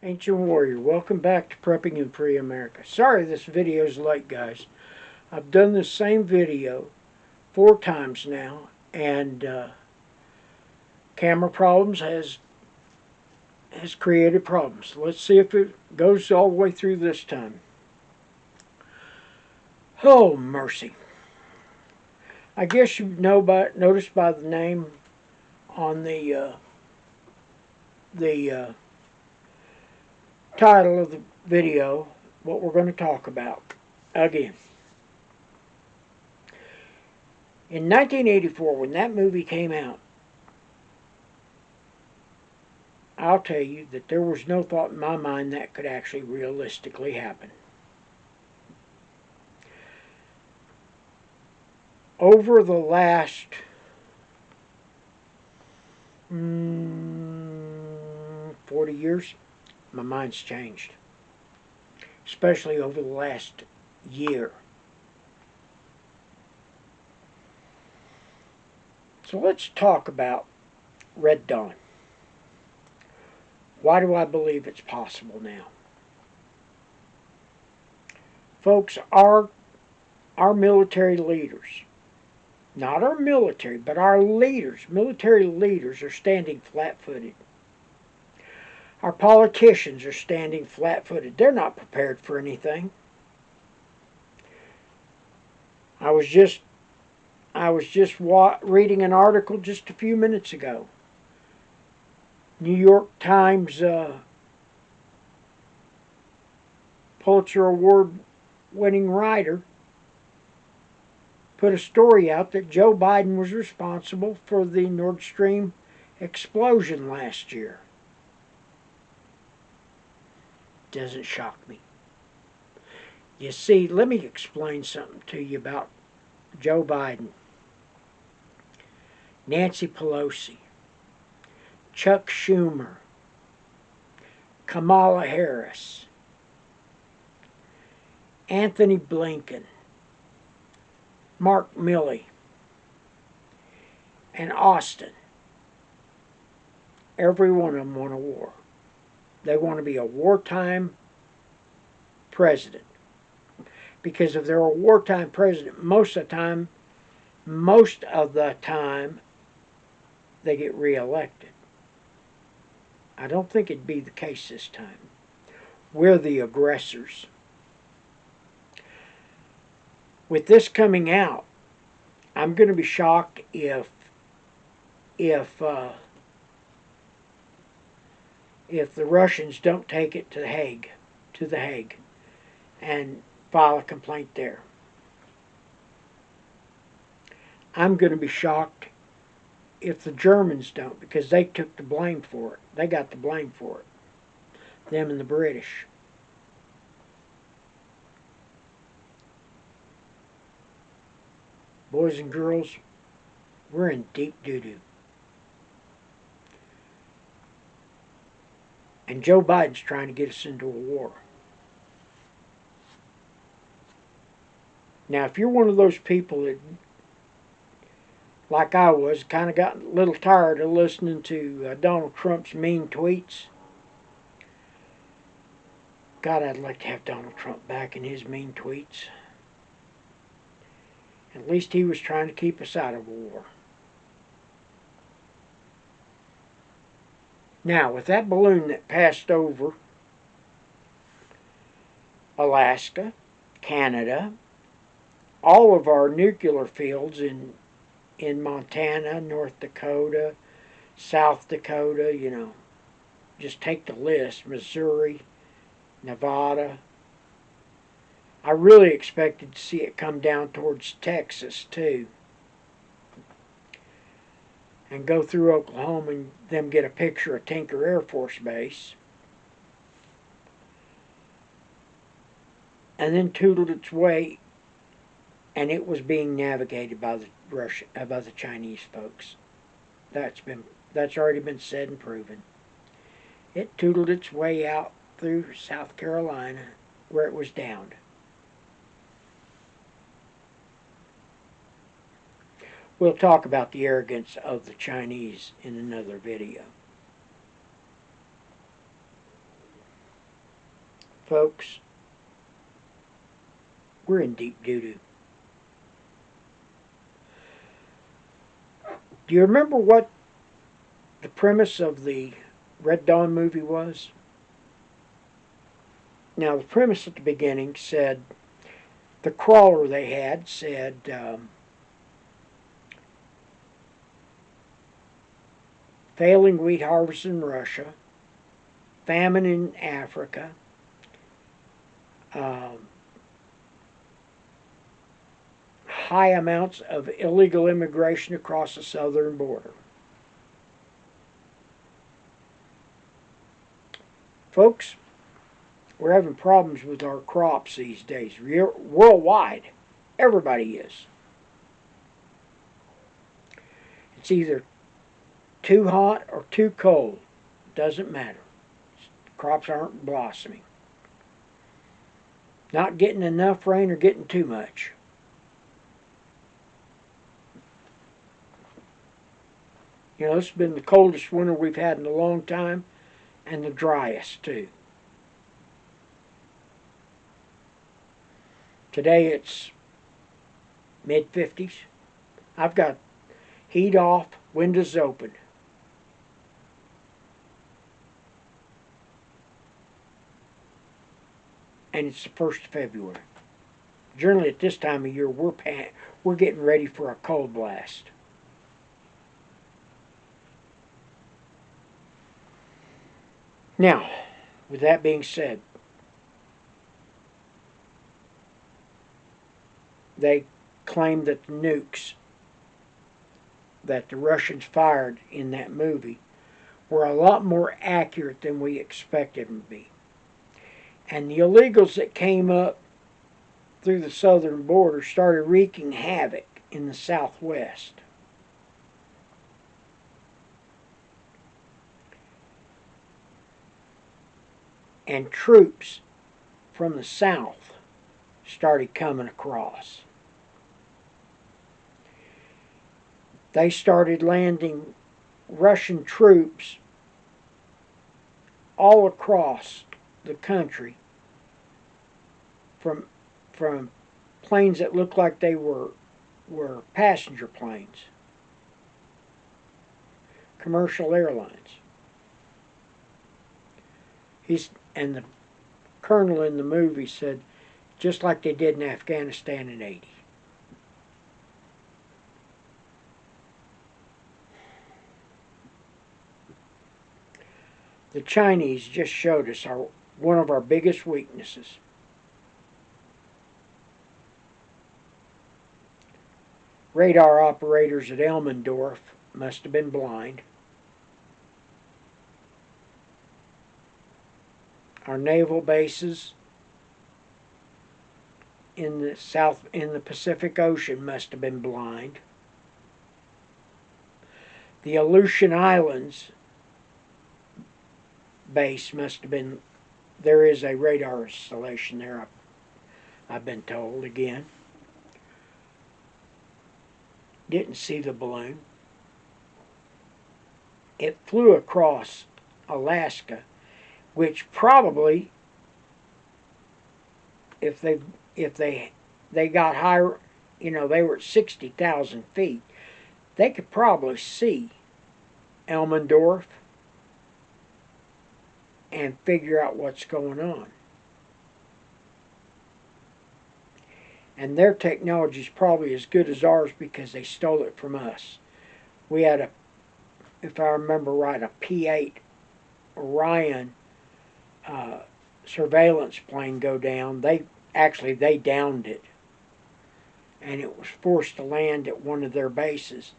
Ancient Warrior, welcome back to Prepping in Free America. Sorry this video's late, guys. I've done this same video 4 times now, and camera problems has created problems. Let's see if it goes all the way through this time. Oh, mercy. I guess you noticed by the name on the title of the video what we're going to talk about again. In 1984, when that movie came out, I'll tell you that there was no thought in my mind that could actually realistically happen. Over the last 40 years, my mind's changed, especially over the last year. So let's talk about Red Dawn. Why do I believe it's possible now? Folks, our military leaders, not our military, but our leaders, military leaders are standing flat-footed. Our politicians are standing flat-footed. They're not prepared for anything. I was just reading an article just a few minutes ago. New York Times Pulitzer Award winning writer put a story out that Joe Biden was responsible for the Nord Stream explosion last year. Doesn't shock me. You see, let me explain something to you about Joe Biden, Nancy Pelosi, Chuck Schumer, Kamala Harris, Anthony Blinken, Mark Milley, and Austin. Every one of them want a war. They want to be a wartime president. Because if they're a wartime president, most of the time, they get reelected. I don't think it'd be the case this time. We're the aggressors. With this coming out, I'm going to be shocked if the Russians don't take it to the Hague, and file a complaint there. I'm going to be shocked if the Germans don't, because they took the blame for it. They got the blame for it. Them and the British. Boys and girls, we're in deep doo-doo. And Joe Biden's trying to get us into a war. Now, if you're one of those people that, like I was, kind of got a little tired of listening to Donald Trump's mean tweets, God, I'd like to have Donald Trump back in his mean tweets. At least he was trying to keep us out of war. Now, with that balloon that passed over Alaska, Canada, all of our nuclear fields in Montana, North Dakota, South Dakota, just take the list, Missouri, Nevada. I really expected to see it come down towards Texas too, and go through Oklahoma and them get a picture of Tinker Air Force Base, and then tootled its way, and it was being navigated by the Chinese folks. That's already been said and proven. It tootled its way out through South Carolina, where it was downed. We'll talk about the arrogance of the Chinese in another video. Folks, we're in deep doo-doo. Do you remember what the premise of the Red Dawn movie was? Now, the premise at the beginning said, the crawler they had said, failing wheat harvest in Russia, famine in Africa, high amounts of illegal immigration across the southern border. Folks, we're having problems with our crops these days, worldwide. Everybody is. It's either too hot or too cold. Doesn't matter. Crops aren't blossoming. Not getting enough rain or getting too much. You know, this has been the coldest winter we've had in a long time, and the driest too. Today it's mid-50s. I've got heat off, windows open. And it's the 1st of February. Generally at this time of year, we're getting ready for a cold blast. Now, with that being said, they claim that the nukes that the Russians fired in that movie were a lot more accurate than we expected them to be. And the illegals that came up through the southern border started wreaking havoc in the southwest. And troops from the south started coming across. They started landing Russian troops all across the country from planes that looked like they were passenger planes, commercial airlines. And the colonel in the movie said, just like they did in Afghanistan in '80. The Chinese just showed us one of our biggest weaknesses. Radar operators at Elmendorf must have been blind. Our naval bases in the Pacific Ocean must have been blind. The Aleutian Islands base must have been. There is a radar installation there, I've been told again. Didn't see the balloon. It flew across Alaska, which probably, if they got higher, you know, they were at 60,000 feet, they could probably see Elmendorf and figure out what's going on. And their technology is probably as good as ours because they stole it from us. We had if I remember right, a P-8 Orion surveillance plane go down. They downed it, and it was forced to land at one of their bases.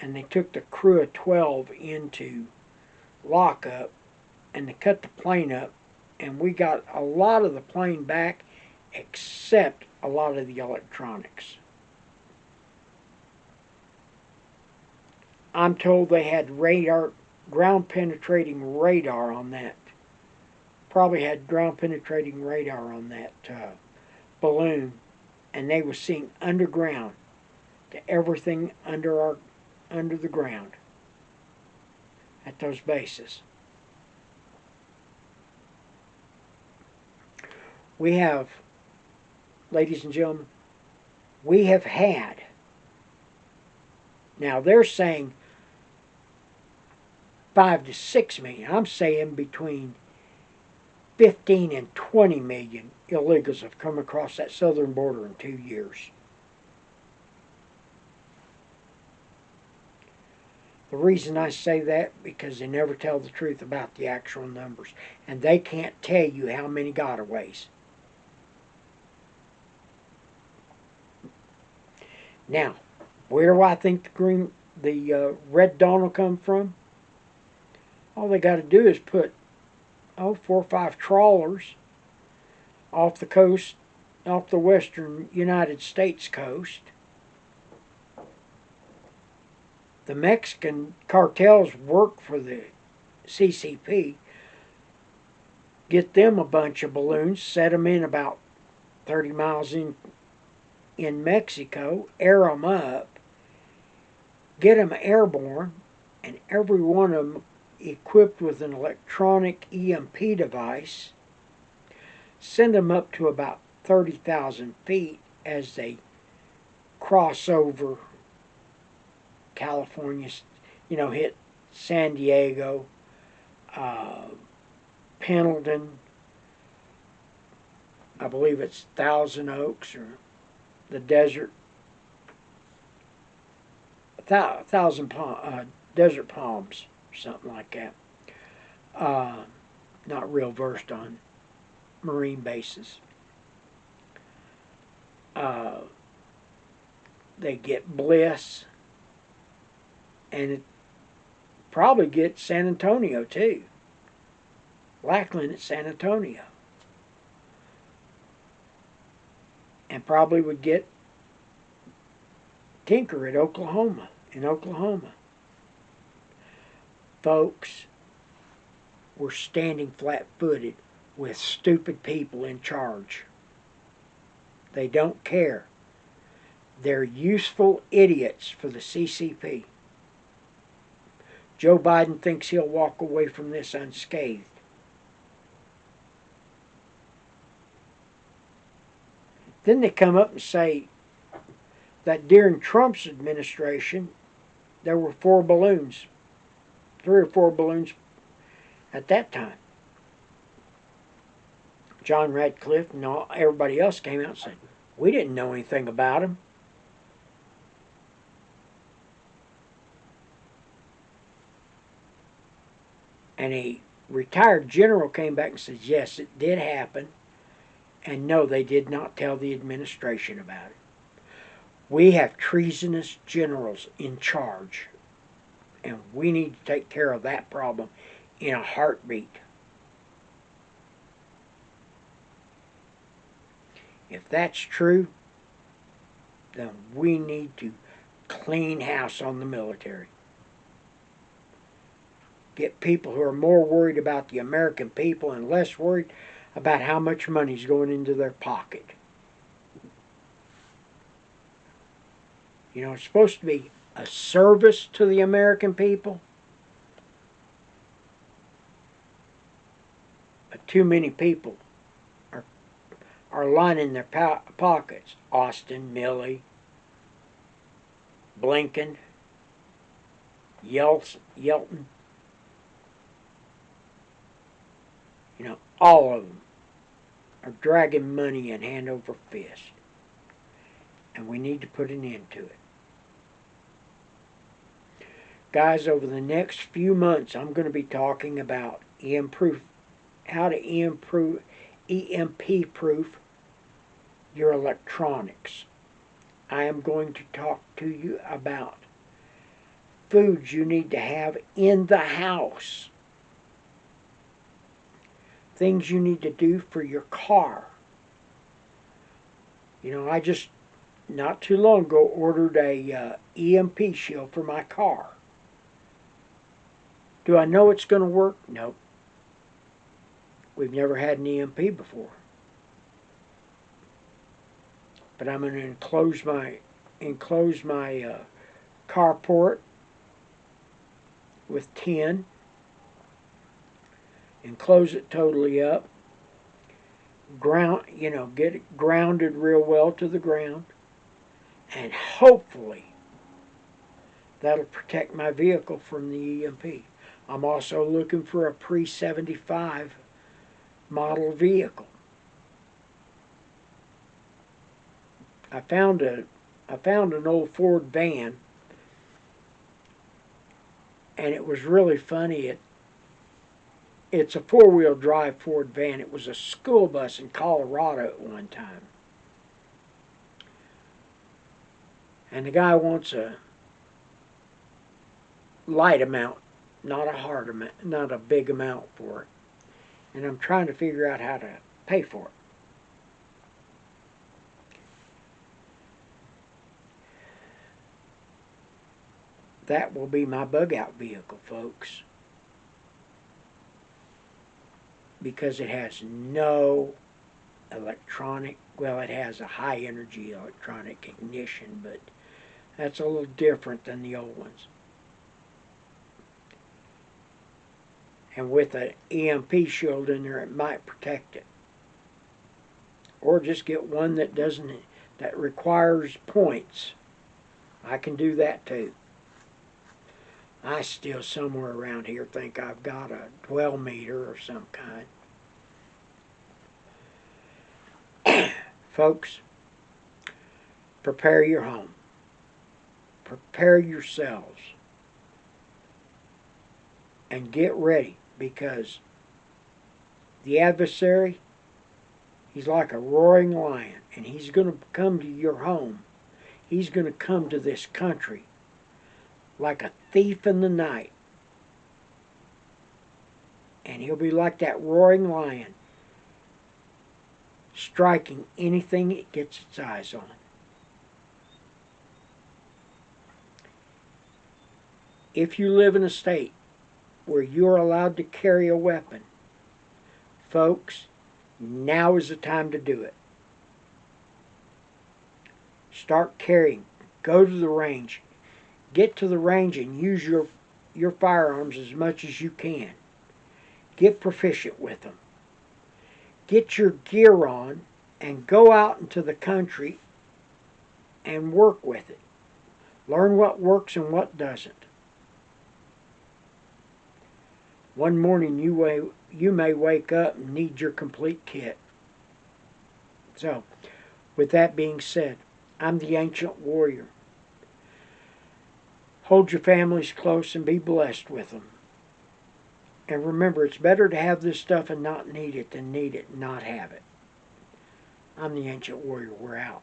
And they took the crew of 12 into lockup, and they cut the plane up, and we got a lot of the plane back, except a lot of the electronics. I'm told they had ground penetrating radar on that. Probably had ground penetrating radar on that balloon, and they were seeing underground to everything under the ground at those bases. We have, ladies and gentlemen, we have had, now they're saying 5 to 6 million. I'm saying between 15 and 20 million illegals have come across that southern border in 2 years. The reason I say that, because they never tell the truth about the actual numbers. And they can't tell you how many gotaways. Now, where do I think the red dawn will come from? All they got to do is put 4 or 5 trawlers off the coast, off the western United States coast. The Mexican cartels work for the CCP. Get them a bunch of balloons, set them in about 30 miles in Mexico, air them up, get them airborne, and every one of them equipped with an electronic EMP device, send them up to about 30,000 feet as they cross over California, hit San Diego, Pendleton, I believe it's Thousand Oaks, or the desert, Desert Palms, something like that. Not real versed on Marine bases. They get Bliss, and it probably get San Antonio too. Lackland at San Antonio. And probably would get Tinker at Oklahoma, in Oklahoma. Folks, we're standing flat-footed with stupid people in charge. They don't care. They're useful idiots for the CCP. Joe Biden thinks he'll walk away from this unscathed. Then they come up and say that during Trump's administration, there were 4 balloons, 3 or 4 balloons at that time. John Radcliffe and everybody else came out and said, we didn't know anything about them. And a retired general came back and said, yes, it did happen. And no, they did not tell the administration about it. We have treasonous generals in charge. And we need to take care of that problem in a heartbeat. If that's true, then we need to clean house on the military. Get people who are more worried about the American people and less worried about how much money's going into their pocket. It's supposed to be a service to the American people. But too many people are lining their pockets. Austin, Milley, Blinken, Yelton. All of them are dragging money in hand over fist. And we need to put an end to it. Guys, over the next few months, I'm going to be talking about how to EMP-proof your electronics. I am going to talk to you about foods you need to have in the house. Things you need to do for your car. I just, not too long ago, ordered a EMP shield for my car. Do I know it's going to work? Nope. We've never had an EMP before. But I'm going to enclose my carport with tin, and close it totally up. get it grounded real well to the ground, and hopefully that'll protect my vehicle from the EMP. I'm also looking for a pre-75 model vehicle. I found an old Ford van, and it was really funny. It's a four-wheel drive Ford van. It was a school bus in Colorado at one time. And the guy wants a light amount, not a hard amount, not a big amount for it. And I'm trying to figure out how to pay for it. That will be my bug out vehicle, folks. Because it has no electronic, well, it has a high energy electronic ignition, but that's a little different than the old ones. And with an EMP shield in there, it might protect it. Or just get one that requires points. I can do that too. I still somewhere around here think I've got a dwell meter of some kind. Folks, prepare your home. Prepare yourselves. And get ready, because the adversary, he's like a roaring lion, and he's going to come to your home. He's going to come to this country like a thief in the night. And he'll be like that roaring lion, striking anything it gets its eyes on. If you live in a state where you're allowed to carry a weapon, folks, now is the time to do it. Start carrying. Go to the range. Get to the range and use your firearms as much as you can. Get proficient with them. Get your gear on and go out into the country and work with it. Learn what works and what doesn't. One morning you may wake up and need your complete kit. So, with that being said, I'm the Ancient Warrior. Hold your families close and be blessed with them. And remember, it's better to have this stuff and not need it than need it and not have it. I'm the Ancient Warrior. We're out.